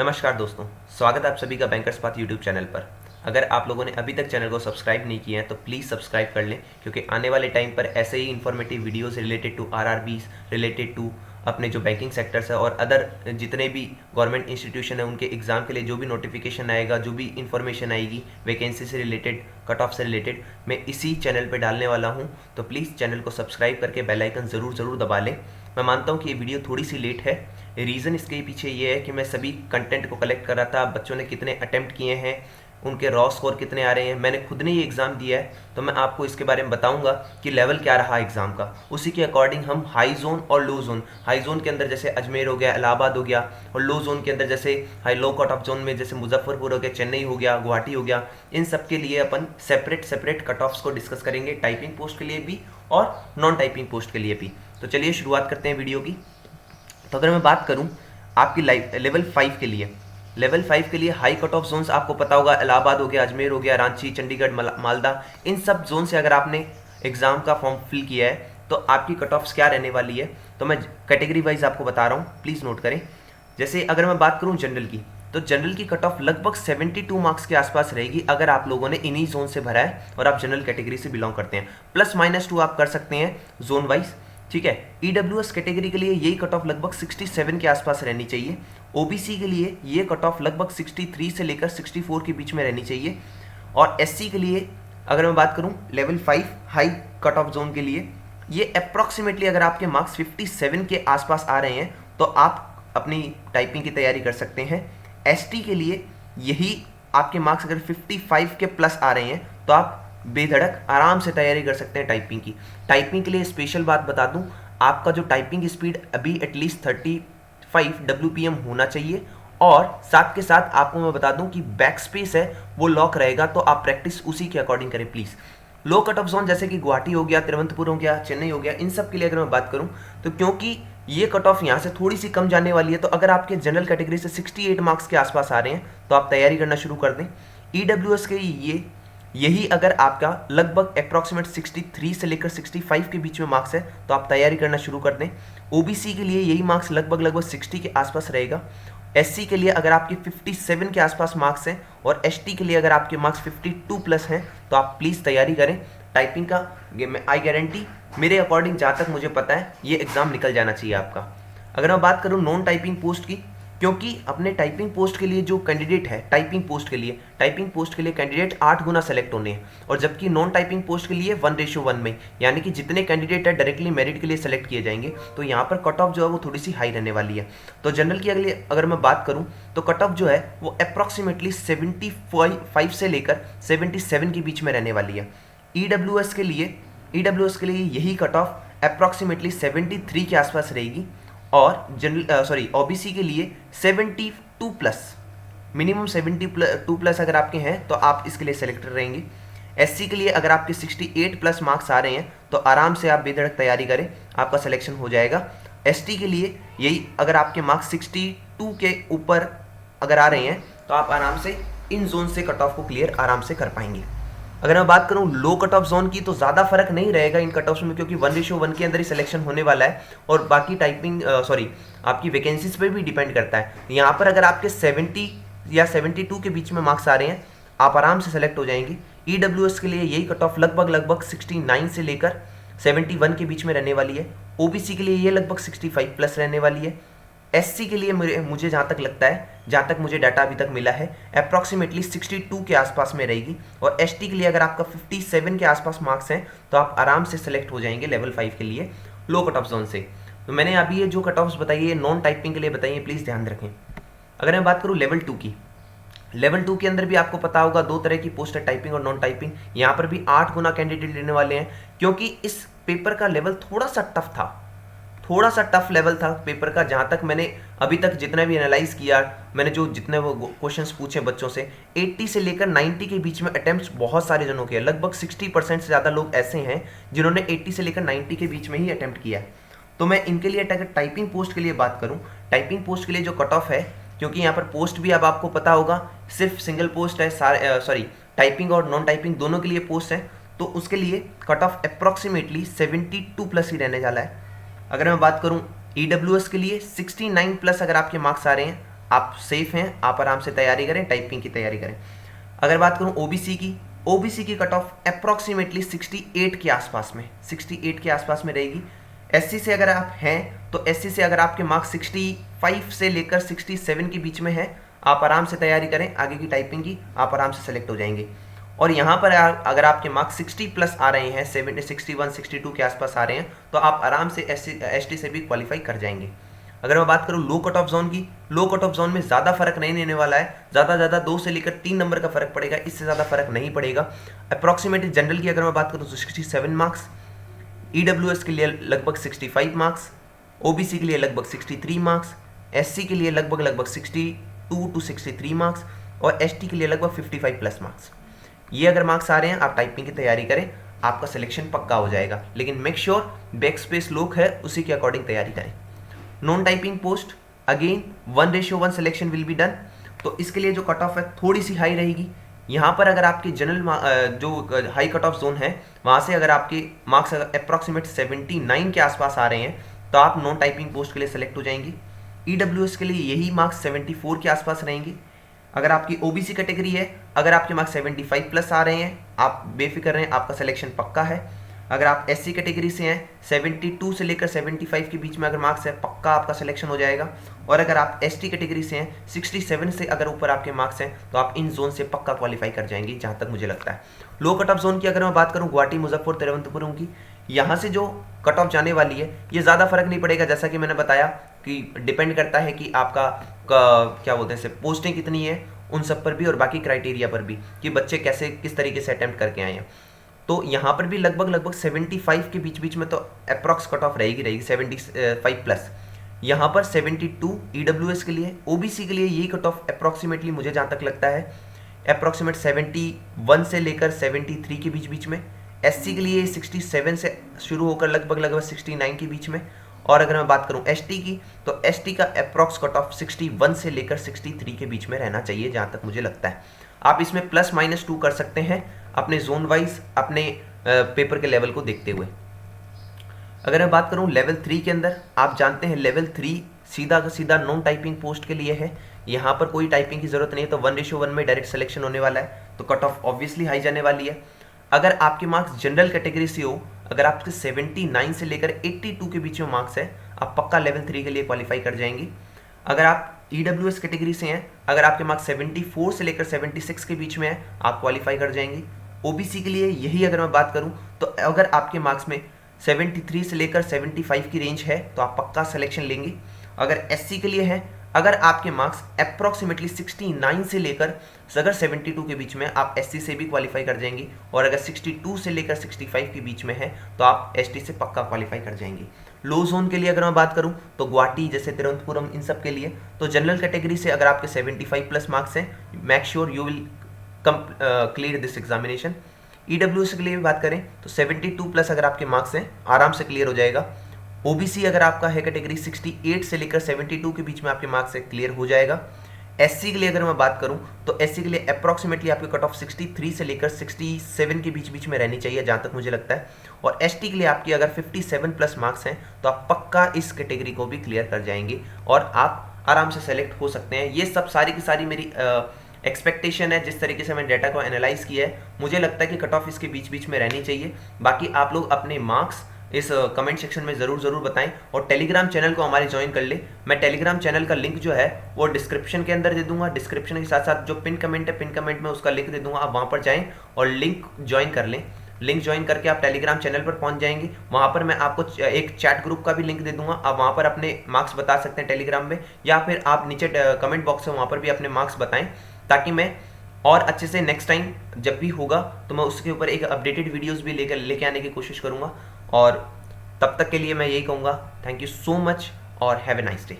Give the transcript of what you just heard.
नमस्कार दोस्तों, स्वागत है आप सभी का बैंकर्स पाथ यूट्यूब चैनल पर। अगर आप लोगों ने अभी तक चैनल को सब्सक्राइब नहीं किया है तो प्लीज़ सब्सक्राइब कर लें, क्योंकि आने वाले टाइम पर ऐसे ही informative videos related to RRBs, related to अपने जो बैंकिंग सेक्टर्स है और अदर जितने भी गवर्नमेंट इंस्टीट्यूशन है उनके एग्ज़ाम के लिए जो भी नोटिफिकेशन आएगा, जो भी इन्फॉर्मेशन आएगी वैकेंसी से रिलेटेड, कट ऑफ से रिलेटेड, मैं इसी चैनल पर डालने वाला हूँ। तो प्लीज़ चैनल को सब्सक्राइब करके बेल आइकन ज़रूर दबा लें। मैं मानता हूँ कि ये वीडियो थोड़ी सी लेट है। रीज़न इसके पीछे ये है कि मैं सभी कंटेंट को कलेक्ट कर रहा था, बच्चों ने कितने अटेम्प्ट किए हैं, उनके रॉ स्कोर कितने आ रहे हैं। मैंने खुद ने ये एग्ज़ाम दिया है तो मैं आपको इसके बारे में बताऊंगा कि लेवल क्या रहा एग्ज़ाम का। उसी के अकॉर्डिंग हम हाई जोन और लो जोन, हाई जोन के अंदर जैसे अजमेर हो गया, इलाहाबाद हो गया, और लो जोन के अंदर जैसे high low cut off zone में जैसे मुजफ्फरपुर हो गया, चेन्नई हो गया, गुवाहाटी हो गया, इन सब के लिए अपन सेपरेट कट ऑफ्स को डिस्कस करेंगे, टाइपिंग पोस्ट के लिए भी और नॉन टाइपिंग पोस्ट के लिए भी। तो चलिए शुरुआत करते हैं वीडियो की। तो अगर मैं बात करूं आपकी लेवल 5 के लिए, लेवल 5 के लिए हाई कट ऑफ जोन्स आपको पता होगा, इलाहाबाद हो गया, अजमेर हो गया, रांची, चंडीगढ़, मालदा, इन सब जोन से अगर आपने एग्जाम का फॉर्म फिल किया है तो आपकी कट ऑफ्स क्या रहने वाली है, तो मैं कैटेगरी वाइज आपको बता रहा हूँ, प्लीज़ नोट करें। जैसे अगर मैं बात करूँ जनरल की, तो जनरल की कट ऑफ लगभग 72 मार्क्स के आसपास रहेगी अगर आप लोगों ने इन्हीं जोन से भरा है और आप जनरल कैटेगरी से बिलोंग करते हैं। +-2 आप कर सकते हैं जोन वाइज, ठीक है। ईडब्ल्यूएस कैटेगरी के लिए यही कट ऑफ लगभग 67 के आसपास रहनी चाहिए। ओबीसी के लिए ये कट ऑफ लगभग 63 से लेकर 64 के बीच में रहनी चाहिए। और एससी के लिए अगर मैं बात करूं level 5 high cut off zone के लिए, ये अप्रॉक्सीमेटली अगर आपके मार्क्स 57 के आसपास आ रहे हैं तो आप अपनी टाइपिंग की तैयारी कर सकते हैं। एसटी के लिए यही आपके मार्क्स अगर 55 के प्लस आ रहे हैं तो आप बेधड़क आराम से तैयारी कर सकते हैं टाइपिंग की। टाइपिंग के लिए स्पेशल बात बता दूं, आपका जो टाइपिंग स्पीड अभी एटलीस्ट 35 WPM होना चाहिए, और साथ के साथ आपको मैं बता दूं कि बैक स्पेस है वो लॉक रहेगा, तो आप प्रैक्टिस उसी के अकॉर्डिंग करें please. Low cut off zone जैसे कि गुवाहाटी हो गया, तिरुवनंतपुर हो गया, चेन्नई हो गया, इन सब के लिए अगर मैं बात करूं तो क्योंकि ये कट ऑफ यहाँ से थोड़ी सी कम जाने वाली है, तो अगर आपके जनरल कैटेगरी से 68 मार्क्स के आसपास आ रहे हैं तो आप तैयारी करना शुरू कर दें। ईडब्ल्यूएस के यही अगर आपका लगभग अप्रॉक्सीमेट 63 से लेकर 65 के बीच में मार्क्स है तो आप तैयारी करना शुरू कर दें। ओबीसी के लिए यही मार्क्स लगभग 60 के आसपास रहेगा। एससी के लिए अगर आपके 57 के आसपास मार्क्स हैं और एसटी के लिए अगर आपके मार्क्स 52 प्लस हैं तो आप प्लीज़ तैयारी करें टाइपिंग का। आई गारंटी, मेरे अकॉर्डिंग जहाँ तक मुझे पता है ये एग्ज़ाम निकल जाना चाहिए आपका। अगर मैं बात करूँ नॉन टाइपिंग पोस्ट की, क्योंकि अपने टाइपिंग पोस्ट के लिए जो कैंडिडेट है, टाइपिंग पोस्ट के लिए कैंडिडेट 8 गुना सेलेक्ट होने हैं, और जबकि नॉन टाइपिंग पोस्ट के लिए 1:1 में, यानी कि जितने कैंडिडेट है डायरेक्टली मेरिट के लिए सेलेक्ट किए जाएंगे, तो यहाँ पर कट ऑफ जो है वो थोड़ी सी हाई रहने वाली है। तो जनरल की अगर मैं बात करूँ तो कट ऑफ जो है वो अप्रॉक्सीमेटली 75 से लेकर 77 के बीच में रहने वाली है। ईडब्ल्यूएस के लिए यही कट ऑफ अप्रॉक्सीमेटली 73 के आसपास रहेगी, और ओबीसी के लिए 72 प्लस, मिनिमम 72 प्लस अगर आपके हैं तो आप इसके लिए सेलेक्टेड रहेंगे। एससी के लिए अगर आपके 68 प्लस मार्क्स आ रहे हैं तो आराम से आप बेधड़क तैयारी करें, आपका सिलेक्शन हो जाएगा। एसटी के लिए यही अगर आपके मार्क्स 62 के ऊपर अगर आ रहे हैं तो आप आराम से इन जोन से कट ऑफ को क्लियर आराम से कर पाएंगे। अगर मैं बात करूं लो कट ऑफ जोन की, तो ज़्यादा फर्क नहीं रहेगा इन कट ऑफ्स में, क्योंकि 1:1 के अंदर ही सिलेक्शन होने वाला है, और बाकी आपकी वैकेंसीज पे भी डिपेंड करता है। यहाँ पर अगर आपके 70 या 72 के बीच में मार्क्स आ रहे हैं आप आराम से सेलेक्ट हो जाएंगे। ईडब्ल्यूएस के लिए यही कट ऑफ लगभग 69 से लेकर 71 के बीच में रहने वाली है। ओबीसी के लिए ये लगभग 65 प्लस रहने वाली है। एससी के लिए मुझे जहाँ तक लगता है, जहाँ तक मुझे डाटा अभी तक मिला है, अप्रॉक्सीमेटली 62 के आसपास में रहेगी। और एसटी के लिए अगर आपका 57 के आसपास मार्क्स हैं तो आप आराम से सेलेक्ट हो जाएंगे लेवल 5 के लिए लो कट ऑफ जोन से। तो मैंने अभी ये जो कट ऑफ्स बताई है नॉन टाइपिंग के लिए बताइए, प्लीज़ ध्यान रखें। अगर मैं बात करूँ लेवल 2 की, लेवल 2 के अंदर भी आपको पता होगा 2 तरह की पोस्ट है, टाइपिंग और नॉन टाइपिंग। यहाँ पर भी 8 गुना कैंडिडेट लेने वाले हैं, क्योंकि इस पेपर का लेवल थोड़ा सा टफ लेवल था पेपर का। जहाँ तक मैंने अभी तक जितना भी एनालाइज किया, मैंने जो जितने वो क्वेश्चंस पूछे बच्चों से, 80 से लेकर 90 के बीच में अटेम्प्ट्स बहुत सारे जनों के हैं। लगभग 60% से ज़्यादा लोग ऐसे हैं जिन्होंने 80 से लेकर 90 के बीच में ही अटेम्प्ट किया है। तो मैं इनके लिए अगर टाइपिंग पोस्ट के लिए बात करूँ, टाइपिंग पोस्ट के लिए जो कट ऑफ है, क्योंकि यहाँ पर पोस्ट भी अब आपको पता होगा सिर्फ सिंगल पोस्ट है, टाइपिंग और नॉन टाइपिंग दोनों के लिए पोस्ट है, तो उसके लिए कट ऑफ अप्रॉक्सीमेटली 72 प्लस ही रहने वाला है। अगर मैं बात करूं ईडब्ल्यूएस के लिए 69 प्लस अगर आपके मार्क्स आ रहे हैं आप सेफ हैं, आप आराम से तैयारी करें, टाइपिंग की तैयारी करें। अगर बात करूं ओबीसी की कट ऑफ अप्रॉक्सीमेटली 68 के आसपास में, 68 के आसपास में रहेगी। एससी से अगर आप हैं तो एससी से अगर आपके मार्क्स 65 से लेकर 67 के बीच में है, आप आराम से तैयारी करें आगे की टाइपिंग की, आप आराम से सेलेक्ट हो जाएंगे। और यहाँ पर अगर आपके मार्क्स 60 प्लस आ रहे हैं, 70, 61, 62 के आसपास आ रहे हैं, तो आप आराम से एसटी से भी क्वालिफाई कर जाएंगे। अगर मैं बात करूँ लो कट ऑफ जोन की, लो कट ऑफ जोन में ज़्यादा फर्क नहीं रहने वाला है, ज़्यादा 2 से लेकर 3 नंबर का फर्क पड़ेगा, इससे ज़्यादा फर्क नहीं पड़ेगा। अप्रॉक्सीमेटली जनरल की अगर मैं बात करूँ तो 67 मार्क्स, ईडब्ल्यूएस के लिए लगभग 65 मार्क्स, ओबीसी के लिए लगभग 63 मार्क्स, एससी के लिए लगभग 62 to 63 मार्क्स और एसटी के लिए लगभग 55 प्लस मार्क्स। ये अगर मार्क्स आ रहे हैं, आप टाइपिंग की तैयारी करें, आपका सिलेक्शन पक्का हो जाएगा। लेकिन मेक श्योर बैक स्पेस लोक है, उसी के अकॉर्डिंग तैयारी करें। Non typing post again 1:1 selection will be done, तो इसके लिए जो कट ऑफ है थोड़ी सी हाई रहेगी। यहाँ पर अगर आपके जनरल जो हाई कट ऑफ जोन है वहाँ से अगर आपके मार्क्स अप्रॉक्सीमेट 79 के आसपास आ रहे हैं तो आप नॉन टाइपिंग पोस्ट के लिए सेलेक्ट हो जाएंगे। ईडब्ल्यूएस के लिए यही मार्क्स 74 के आसपास रहेंगे। अगर आपकी ओबीसी कैटेगरी है, अगर आपके मार्क्स 75 प्लस आ रहे हैं, आप बेफिक्र रहें, आपका सिलेक्शन पक्का है। अगर आप एससी कैटेगरी से हैं, 72 से लेकर 75 के बीच में अगर मार्क्स है, पक्का आपका सिलेक्शन हो जाएगा। और अगर आप एसटी कैटेगरी से हैं, 67 से अगर ऊपर आपके मार्क्स हैं, तो आप इन जोन से पक्का क्वालिफाई कर जाएंगे, जहाँ तक मुझे लगता है। लो कट ऑफ जोन की अगर मैं बात करूँ गुवाहाटी, मुजफ्फर, तिरुवनंतपुरम की, यहाँ से जो कट ऑफ जाने वाली है ये ज़्यादा फर्क नहीं पड़ेगा। जैसा कि मैंने बताया कि डिपेंड करता है कि आपका क्या बोलते हैं पोस्टिंग कितनी है, उन सब पर भी और बाकी क्राइटेरिया पर भी कि बच्चे कैसे किस तरीके से अटेम्प्ट करके आए हैं। तो यहाँ पर भी लगभग 75 के बीच में तो अप्रॉक्स कट ऑफ रहेगी 75 प्लस। यहाँ पर 72 ईडब्ल्यूएस के लिए, ओबीसी के लिए यही कट ऑफ अप्रॉक्सीमेटली मुझे जहाँ तक लगता है अप्रॉक्सीमेट 71 से लेकर 73 के बीच में। एससी के लिए 67 से शुरू होकर लगभग 69 के बीच में। और अगर मैं बात करूं एसटी की, तो एसटी का अप्रॉक्स कट ऑफ 61 से लेकर 63 के बीच में रहना चाहिए, जहां तक मुझे लगता है। आप इसमें +-2 कर सकते हैं अपने जोन वाइज, अपने पेपर के लेवल को देखते हुए। अगर मैं बात करूं लेवल 3 के अंदर, आप जानते हैं लेवल 3 सीधा का सीधा नॉन टाइपिंग पोस्ट के लिए है। यहाँ पर कोई टाइपिंग की जरूरत नहीं है, तो 1:1 में डायरेक्ट सिलेक्शन होने वाला है, तो कट ऑफ ऑब्वियसली हाई जाने वाली है। अगर आपके मार्क्स जनरल कैटेगरी से हो, अगर आपके 79 से लेकर 82 के बीच में मार्क्स है, आप पक्का लेवल 3 के लिए क्वालिफाई कर जाएंगे। अगर आप ईडब्ल्यूएस कैटेगरी से हैं, अगर आपके मार्क्स 74 से लेकर 76 के बीच में है, आप क्वालिफाई कर जाएंगे। ओबीसी के लिए यही अगर मैं बात करूं, तो अगर आपके मार्क्स में 73 से लेकर 75 की रेंज है, तो आप पक्का सिलेक्शन लेंगे। अगर एससी के लिए है, अगर आपके मार्क्स अप्रॉक्सीमेटली 69 से लेकर अगर 72 के बीच में, आप एससी से भी क्वालिफाई कर जाएंगे। और अगर 62 से लेकर 65 के बीच में है, तो आप एसटी से पक्का क्वालिफाई कर जाएंगे। लो जोन के लिए अगर मैं बात करूं, तो गुवाहाटी जैसे तिरुवनंतपुरम, इन सब के लिए तो जनरल कैटेगरी से अगर आपके 75 प्लस मार्क्स हैं, make sure you will clear this examination. EWS के लिए भी बात करें तो 72 प्लस अगर आपके मार्क्स हैं, आराम से क्लियर हो जाएगा। ओबीसी अगर आपका है कैटेगरी 68 से लेकर 72 के बीच में आपके मार्क्स से क्लियर हो जाएगा। एससी के लिए अगर मैं बात करूं, तो एससी के लिए अप्रॉक्सीमेटली आपकी कट ऑफ 63 से लेकर 67 के बीच में रहनी चाहिए, जहां तक मुझे लगता है। और एसटी के लिए आपकी अगर 57 प्लस मार्क्स हैं, तो आप पक्का इस कैटेगरी को भी क्लियर कर जाएंगे और आप आराम से सेलेक्ट हो सकते हैं। ये सब सारी की सारी मेरी एक्सपेक्टेशन है। जिस तरीके से मैंने डाटा को एनालाइज किया है, मुझे लगता है कि कट ऑफ इसके बीच में रहनी चाहिए। बाकी आप लोग अपने मार्क्स इस कमेंट सेक्शन में ज़रूर बताएं और टेलीग्राम चैनल को हमारे ज्वाइन कर ले। मैं टेलीग्राम चैनल का लिंक जो है वो डिस्क्रिप्शन के अंदर दे दूंगा। डिस्क्रिप्शन के साथ साथ जो पिन कमेंट है, पिन कमेंट में उसका लिंक दे दूंगा। आप वहाँ पर जाएं और लिंक ज्वाइन कर लें। लिंक ज्वाइन करके आप टेलीग्राम चैनल पर पहुँच जाएंगे। वहाँ पर मैं आपको एक चैट ग्रुप का भी लिंक दे दूंगा। आप वहाँ पर अपने मार्क्स बता सकते हैं टेलीग्राम में, या फिर आप नीचे कमेंट बॉक्स है वहाँ पर भी अपने मार्क्स बताएं, ताकि मैं और अच्छे से नेक्स्ट टाइम जब भी होगा तो मैं उसके ऊपर एक अपडेटेड वीडियोस भी लेके आने की कोशिश करूँगा। और तब तक के लिए मैं यही कहूँगा, थैंक यू सो मच और हैव ए नाइस डे।